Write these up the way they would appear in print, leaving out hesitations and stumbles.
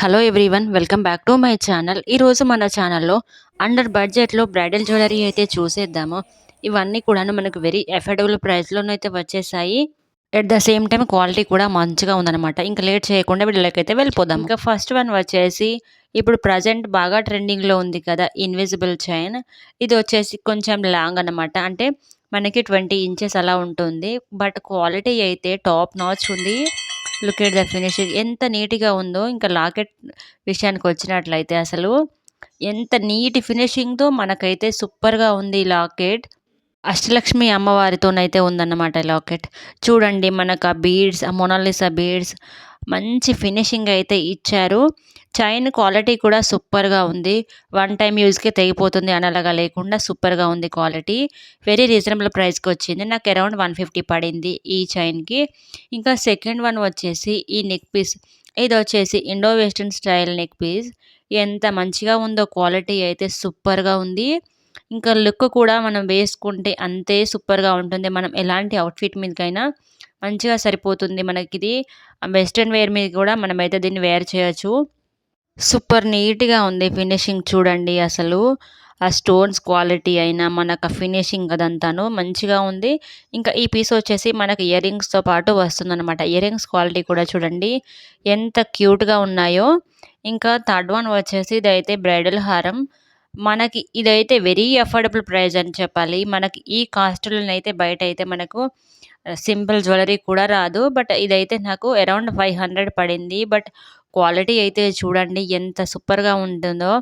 Hello everyone, welcome back to my channel. ఈరోజు మన ఛానల్లో అండర్ బడ్జెట్లో బ్రైడల్ జ్యువెలరీ అయితే చూసేద్దాము. ఇవన్నీ కూడాను మనకు వెరీ అఫోర్డబుల్ ప్రైస్లోనైతే వచ్చేసాయి. At the same time quality కూడా మంచిగా ఉందన్నమాట. ఇంకా లేట్ చేయకుండా వీడియోలోకైతే వెళ్ళిపోదాం. ఇంకా ఫస్ట్ వన్ వచ్చేసి ఇప్పుడు ప్రజెంట్ బాగా ట్రెండింగ్లో ఉంది కదా, ఇన్విజిబుల్ చైన్. ఇది వచ్చేసి కొంచెం లాంగ్ అనమాట. అంటే మనకి 20 ఇంచెస్ అలా ఉంటుంది. బట్ క్వాలిటీ అయితే టాప్ నాచ్ ఉంది. లుక్ ఎట్ ద ఫినిషింగ్ ఎంత నీట్‌గా ఉందో. ఇంకా లాకెట్ విషయానికి వచ్చినట్లయితే అసలు ఎంత నీట్ ఫినిషింగ్‌తో మనకైతే సూపర్‌గా ఉంది ఈ లాకెట్. అష్టలక్ష్మి అమ్మవారితోనైతే ఉందన్నమాట లాకెట్. చూడండి మనకు ఆ బీడ్స్, ఆ మొనాలిసా బీడ్స్ మంచి ఫినిషింగ్ అయితే ఇచ్చారు. చైన్ క్వాలిటీ కూడా సూపర్‌గా ఉంది. వన్ టైమ్ యూజ్‌కే తెగిపోతుంది అనలాగా లేకుండా సూపర్‌గా ఉంది క్వాలిటీ. వెరీ రీజనబుల్ ప్రైస్‌కి వచ్చింది. నాకు అరౌండ్ 150 పడింది ఈ చైన్‌కి. ఇంకా సెకండ్ వన్ వచ్చేసి ఈ నెక్ పీస్. ఇదొచ్చేసి Indo western style neck piece. ఎంత మంచిగా ఉందో, క్వాలిటీ అయితే సూపర్‌గా ఉంది. ఇంకా లుక్ కూడా మనం వేసుకుంటే అంతే సూపర్‌గా ఉంటుంది. మనం ఎలాంటి అవుట్‌ఫిట్ మీదకైనా మంచిగా సరిపోతుంది. మనకిది వెస్టర్న్ వేర్ మీద కూడా మనమైతే దీన్ని వేర్ చేయొచ్చు. సూపర్ నీట్‌గా ఉంది ఫినిషింగ్ చూడండి అసలు. ఆ స్టోన్స్ క్వాలిటీ అయినా, మనకు ఆ ఫినిషింగ్ అదంతాను మంచిగా ఉంది. ఇంకా ఈ పీస్ వచ్చేసి మనకి ఇయర్ రింగ్స్‌తో పాటు వస్తుందనమాట. ఇయర్ రింగ్స్ క్వాలిటీ కూడా చూడండి ఎంత క్యూట్‌గా ఉన్నాయో. ఇంకా థర్డ్ వన్ వచ్చేసి ఇదైతే బ్రైడల్ హారం. మనకి ఇదైతే వెరీ అఫోర్డబుల్ ప్రైస్ అని చెప్పాలి. మనకి ఈ కాస్ట్‌లోనైతే బయటైతే మనకు సింపుల్ జ్యువెలరీ కూడా రాదు. బట్ ఇదైతే నాకు అరౌండ్ 500 పడింది. బట్ క్వాలిటీ అయితే చూడండి ఎంత సూపర్‌గా ఉంటుందో.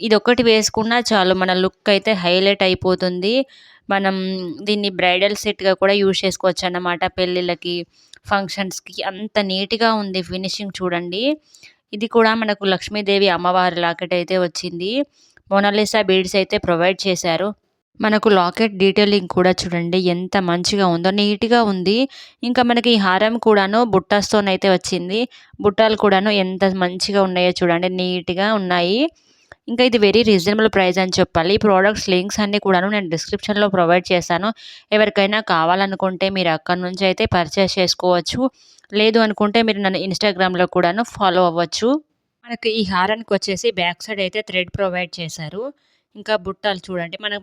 ఇదొక్కటి వేసుకున్నా చాలు, మన లుక్ అయితే హైలైట్ అయిపోతుంది. మనం దీన్ని బ్రైడల్ సెట్‌గా కూడా యూజ్ చేసుకోవచ్చన్నమాట. పెళ్ళిళ్ళకి, ఫంక్షన్స్‌కి అంత నీట్‌గా ఉంది ఫినిషింగ్ చూడండి. ఇది కూడా మనకు లక్ష్మీదేవి అమ్మవారి లాకెట్ అయితే వచ్చింది. మోనాలిసా బీడ్స్ అయితే ప్రొవైడ్ చేశారు. మనకు లాకెట్ డీటెయిలింగ్ కూడా చూడండి ఎంత మంచిగా ఉందో, నీట్‌గా ఉంది. ఇంకా మనకి ఈ హారం కూడాను బుట్టాస్తోనైతే వచ్చింది. బుట్టాలు కూడాను ఎంత మంచిగా ఉన్నాయో చూడండి, నీట్‌గా ఉన్నాయి. ఇంకా ఇది వెరీ రీజనబుల్ ప్రైస్ అని చెప్పాలి. ఈ ప్రొడక్ట్స్ లింక్స్ అన్నీ కూడాను నేను డిస్క్రిప్షన్‌లో ప్రొవైడ్ చేశాను. ఎవరికైనా కావాలనుకుంటే మీరు అక్కడి నుంచి అయితే పర్చేస్ చేసుకోవచ్చు. లేదు అనుకుంటే మీరు నన్ను ఇన్‌స్టాగ్రామ్‌లో కూడాను ఫాలో అవ్వచ్చు. మనకి ఈ హారానికొచ్చేసి బ్యాక్ సైడ్ అయితే థ్రెడ్ ప్రొవైడ్ చేశారు. ఇంకా బుట్టాలు చూడండి మనం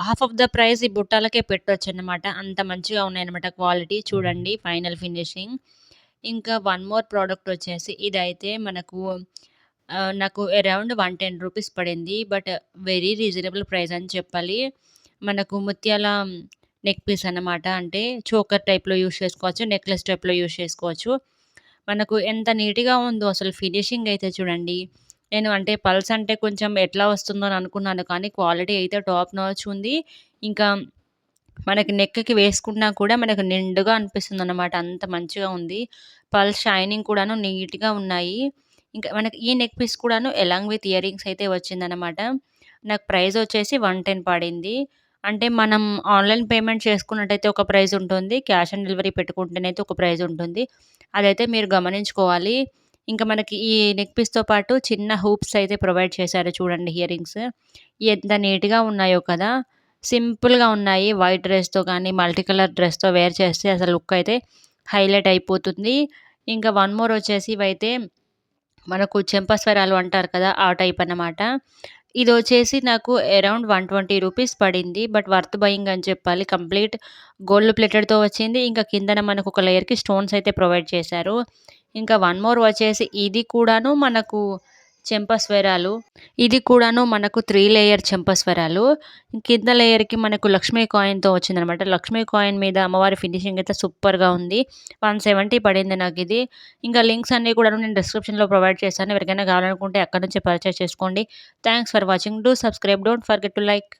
హాఫ్ ఆఫ్ ద ప్రైస్ ఈ బుట్టాలకే పెట్టొచ్చన్నమాట. అంత మంచిగా ఉన్నాయన్నమాట క్వాలిటీ చూడండి ఫైనల్ ఫినిషింగ్. ఇంకా వన్ మోర్ ప్రోడక్ట్ వచ్చేసి ఇదైతే నాకు అరౌండ్ 110 రూపీస్ పడింది. బట్ వెరీ రీజనబుల్ ప్రైస్ అని చెప్పాలి. మనకు ముత్యాల నెక్ పీస్ అన్నమాట. అంటే చోకర్ టైప్‌లో యూజ్ చేసుకోవచ్చు. నెక్లెస్ టైప్‌లో యూజ్ చేసుకోవచ్చు. మనకు ఎంత నీట్‌గా ఉందో అసలు ఫినిషింగ్ అయితే చూడండి. నేను అంటే పల్స్ అంటే కొంచెం ఎట్లా వస్తుందో అని అనుకున్నాను. కానీ క్వాలిటీ అయితే టాప్ నాచ్ ఉంది. ఇంకా మనకి నెక్‌కి వేసుకున్నా కూడా మనకు నిండుగా అనిపిస్తుందన్నమాట. అంత మంచిగా ఉంది. పల్స్ షైనింగ్ కూడాను నీట్‌గా ఉన్నాయి. ఇంకా మనకి ఈ నెక్ పీస్ కూడాను అలాంగ్ విత్ ఇయర్ రింగ్స్ అయితే వచ్చిందన్నమాట. నాకు ప్రైస్ వచ్చేసి 110 పడింది. అంటే మనం ఆన్‌లైన్ పేమెంట్ చేసుకున్నట్టయితే ఒక ప్రైస్ ఉంటుంది. క్యాష్ ఆన్ డెలివరీ పెట్టుకుంటేనైతే ఒక ప్రైస్ ఉంటుంది. అదైతే మీరు గమనించుకోవాలి. ఇంకా మనకి ఈ నెక్ పీస్‌తో పాటు చిన్న హూప్స్ అయితే ప్రొవైడ్ చేశారు చూడండి, ఇయర్ రింగ్స్. ఎంత నీట్‌గా ఉన్నాయో కదా! సింపుల్‌గా ఉన్నాయి. వైట్ డ్రెస్‌తో కానీ, మల్టీ కలర్ డ్రెస్‌తో వేర్ చేస్తే అసలు లుక్ అయితే హైలైట్ అయిపోతుంది. ఇంకా వన్ మోర్ వచ్చేసి ఇవైతే మనకు చెంపస్వరాలు అంటారు కదా, ఆ టైప్ అన్నమాట. ఇదొచ్చేసి నాకు అరౌండ్ 120 రూపీస్ పడింది. బట్ వర్త్ బయింగ్ అని చెప్పాలి. కంప్లీట్ గోల్డ్ ప్లేటెడ్‌తో వచ్చింది. ఇంకా కిందన మనకు ఒక లేయర్‌కి స్టోన్స్ అయితే ప్రొవైడ్ చేశారు. ఇంకా వన్ మోర్ వచ్చేసి ఇది కూడాను మనకు చెంపస్వరాలు. ఇది కూడాను మనకు 3 లేయర్ చెంపస్వరాలు. కింద లేయర్‌కి మనకు లక్ష్మీ కాయిన్‌తో వచ్చిందనమాట. లక్ష్మీ కాయిన్ మీద అమ్మవారి ఫినిషింగ్ అయితే సూపర్‌గా ఉంది. 170 పడింది నాకిది. ఇంకా లింక్స్ అన్నీ కూడాను నేను డిస్క్రిప్షన్‌లో ప్రొవైడ్ చేశాను. ఎవరికైనా కావాలనుకుంటే అక్కడి నుంచి పర్చేస్ చేసుకోండి. Thanks for watching. Do subscribe. Don't forget to like.